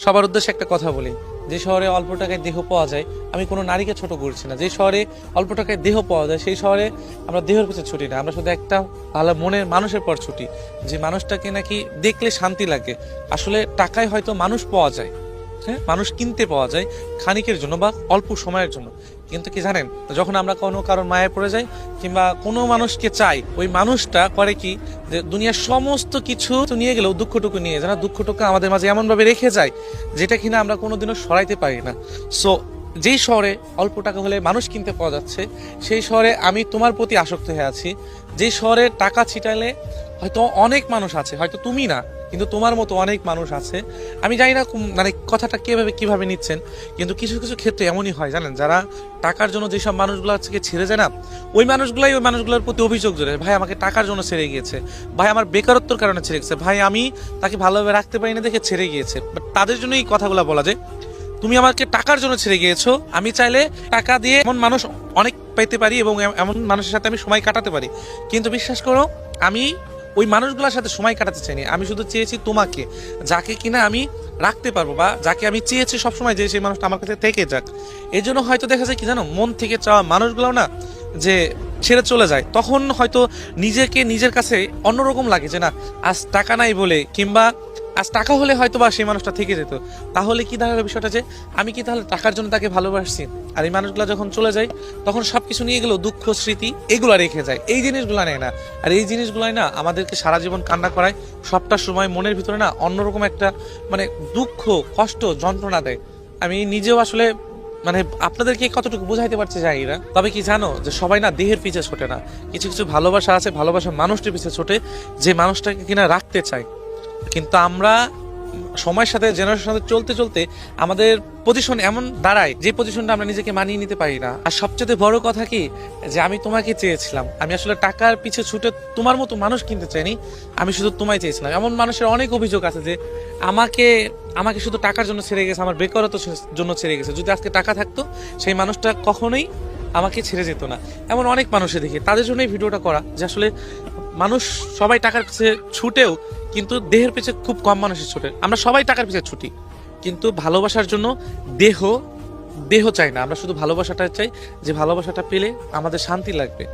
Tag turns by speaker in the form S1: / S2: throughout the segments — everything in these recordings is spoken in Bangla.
S1: সবার উদ্দেশ্যে একটা কথা বলি, যে শহরে অল্প টাকায় দেহ পাওয়া যায়, আমি কোনো নারীকে ছোট করছি না। যে শহরে অল্প টাকায় দেহ পাওয়া যায় সেই শহরে আমরা দেহের পিছনে ছুটি না, আমরা শুধু একটা ভালো মনের মানুষের পর ছুটি, যে মানুষটাকে নাকি দেখলে শান্তি লাগে। আসলে টাকায় হয়তো মানুষ পাওয়া যায়, হ্যাঁ, মানুষ কিনতে পাওয়া যায় ক্ষণিকের জন্য বা অল্প সময়ের জন্য, কিন্তু কি জানেন, যখন আমরা কোনো কারণ মায়ায় পড়ে যাই কিংবা কোনো মানুষকে চাই, ওই মানুষটা করে কি, যে দুনিয়ার সমস্ত কিছু নিয়ে গেলেও দুঃখটুকু নিয়ে যায় না, দুঃখটুকু আমাদের মাঝে এমন ভাবে রেখে যায় যেটা কিনা আমরা কোনোদিনও সরাইতে পারি না। সো যেই শহরে অল্প টাকা হলে মানুষ কিনতে পাওয়া যাচ্ছে, সেই শহরে আমি তোমার প্রতি আসক্ত হয়ে আছি। যেই শহরে টাকা ছিটালে হয়তো অনেক মানুষ আছে, হয়তো তুমি না কিন্তু তোমার মতো অনেক মানুষ আছে। আমি জানি না মানে কথাটা কিভাবে নিচ্ছেন, কিন্তু কিছু কিছু ক্ষেত্রে এমনই হয় জানেন, যারা টাকার জন্য যেসব মানুষগুলো থেকে ছেড়ে যায় না, ওই মানুষগুলোর প্রতি অভিযোগ জোরে, ভাই আমাকে টাকার জন্য ছেড়ে গিয়েছে, ভাই আমার বেকারত্বের কারণে ছেড়ে গেছে, ভাই আমি তাকে ভালোভাবে রাখতে পারি না দেখে ছেড়ে গিয়েছে। বাট তাদের জন্য এই কথাগুলো বলা যায়, তুমি আমাকে টাকার জন্য ছেড়ে গিয়েছো, আমি চাইলে টাকা দিয়ে এমন মানুষ অনেক পাইতে পারি এবং এমন মানুষের সাথে আমি সময় কাটাতে পারি, কিন্তু বিশ্বাস করো আমি ওই মানুষগুলোর সাথে সময় কাটাতে চাইনি। আমি শুধু চেয়েছি তোমাকে, যাকে কিনা আমি রাখতে পারবো বা যাকে আমি চেয়েছি সবসময় যে সেই মানুষটা আমার কাছে থেকে যাক। এই জন্য হয়তো দেখা যায় কি জানো, মন থেকে চাওয়া মানুষগুলো না যে ছেড়ে চলে যায়, তখন হয়তো নিজেকে নিজের কাছে অন্যরকম লাগে যে না, আজ টাকা নাই বলে কিংবা আজ টাকা হলে হয়তো বা সেই মানুষটা থেকে যেত। তাহলে কি দাঁড়ালো বিষয়টা, যে আমি কি তাহলে টাকার জন্য তাকে ভালোবাসছি? আর এই মানুষগুলো যখন চলে যায় তখন সবকিছু নিয়ে গেলেও দুঃখ স্মৃতি এগুলো রেখে যায়, এই জিনিসগুলো নেয় না। আর এই জিনিসগুলাই না আমাদেরকে সারা জীবন কান্না করায়, সবটা সময় মনের ভিতরে না অন্যরকম একটা মানে দুঃখ, কষ্ট, যন্ত্রণা দেয়। আমি নিজেও আসলে মানে আপনাদেরকে কতটুকু বুঝাইতে পারছি জানি না। তবে কি জানো, যে সবাই না দেহের পিছে ছোটে না, কিছু কিছু ভালোবাসা আছে, ভালোবাসা মানুষটির পিছে ছোটে, যে মানুষটাকে কিনা রাখতে চায়। কিন্তু আমরা সময়ের সাথে, জেনারেশনের সাথে চলতে চলতে আমাদের পজিশন এমন দাঁড়ায় যে পজিশনটা আমরা নিজেকে মানিয়ে নিতে পারি না। আর সবচেয়ে বড় কথা কি, যে আমি তোমাকে চেয়েছিলাম, আমি আসলে টাকার পিছে ছুটে তোমার মতো মানুষ কিনতে চাইনি, আমি শুধু তোমায় চেয়েছিলাম। এমন মানুষের অনেক অভিযোগ আছে যে আমাকে আমাকে শুধু টাকার জন্য ছেড়ে গেছে, আমার বেকারত্বের জন্য ছেড়ে গেছে। যদি আজকে টাকা থাকতো সেই মানুষটা কখনোই আমাকে ছেড়ে যেত না। এমন অনেক মানুষের দেখি, তাদের জন্য এই ভিডিওটা করা, যে আসলে মানুষ সবাই টাকার পিছে ছুটেও কিন্তু দেহের পিছে খুব কম মানুষের ছুটে। আমরা সবাই টাকার পিছে ছুটি, কিন্তু ভালোবাসার জন্য দেহ দেহ চাই না, আমরা শুধু ভালোবাসাটা চাই, যে ভালোবাসাটা পেলে আমাদের শান্তি লাগবে।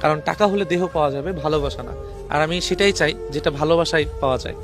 S1: কারণ টাকা হলে দেহ পাওয়া যাবে, ভালোবাসা না। আর আমি সেটাই চাই যেটা ভালোবাসায় পাওয়া যায়।